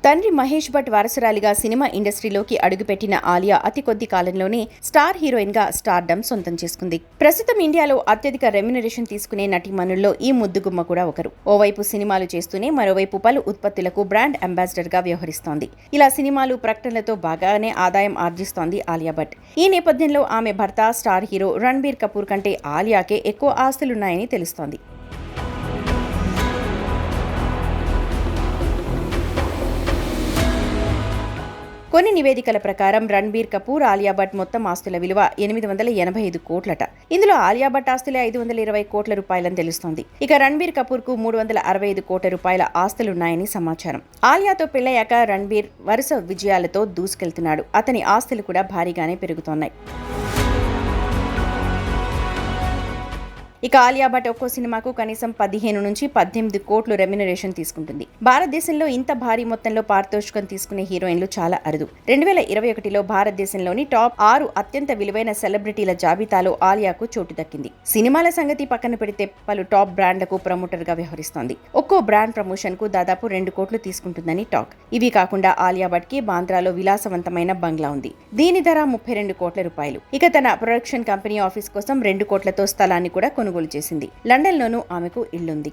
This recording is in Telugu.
తండ్రి మహేష్ భట్ వారసురాలిగా సినిమా ఇండస్ట్రీలోకి అడుగుపెట్టిన ఆలియా అతి కొద్ది కాలంలోనే స్టార్ హీరోయిన్ గా స్టార్డమ్ సొంతం చేసుకుంది. ప్రస్తుతం ఇండియాలో అత్యధిక రెమ్యునరేషన్ తీసుకునే నటీమణుల్లో ఈ ముద్దుగుమ్మ కూడా ఒకరు. ఓవైపు సినిమాలు చేస్తూనే మరోవైపు పలు ఉత్పత్తులకు బ్రాండ్ అంబాసిడర్ గా వ్యవహరిస్తోంది. ఇలా సినిమాలు, ప్రకటనలతో బాగానే ఆదాయం ఆర్జిస్తోంది ఆలియా భట్. ఈ నేపథ్యంలో ఆమె భర్త స్టార్ హీరో రణ్బీర్ కపూర్ కంటే ఆలియాకే ఎక్కువ ఆస్తులున్నాయని తెలుస్తోంది. కొన్ని నివేదికల ప్రకారం రణ్బీర్ కపూర్, ఆలియా భట్ మొత్తం ఆస్తుల విలువ 885 కోట్లట. ఇందులో ఆలియా భట్ ఆస్తులే 520 కోట్ల రూపాయలని తెలుస్తోంది. ఇక రణ్బీర్ కపూర్ కు 365 కోట్ల రూపాయల ఆస్తులున్నాయని సమాచారం. ఆలియాతో పెళ్లయ్యాక రణ్బీర్ వరుస విజయాలతో దూసుకెళ్తున్నాడు. అతని ఆస్తులు కూడా భారీగానే పెరుగుతున్నాయి. ఇక ఆలియా భట్ ఒక్కో సినిమాకు కనీసం 15 నుంచి 18 కోట్లు రెమ్యునరేషన్ తీసుకుంటుంది. భారతదేశంలో ఇంత భారీ మొత్తంలో పారితోషికం తీసుకునే హీరోయిన్లు చాలా అరుదు. 2021లో భారతదేశంలోని టాప్ 6 అత్యంత విలువైన సెలబ్రిటీల జాబితాలో ఆలియాకు చోటు దక్కింది. సినిమాల సంగతి పక్కన పెడితే పలు టాప్ బ్రాండ్లకు ప్రమోటర్ గా వ్యవహరిస్తోంది. ఒక్కో బ్రాండ్ ప్రమోషన్ కు దాదాపు 2 కోట్లు తీసుకుంటుందని టాక్. ఇవి కాకుండా ఆలియా భట్ కి బాంద్రాలో విలాసవంతమైన బంగ్లా ఉంది. దీని ధర 32 కోట్ల రూపాయలు. ఇక తన ప్రొడక్షన్ కంపెనీ ఆఫీస్ కోసం 2 కోట్లతో స్థలాన్ని కూడా కొనుగోలు చేసింది. లండన్లోనూ ఆమెకు ఇల్లుంది.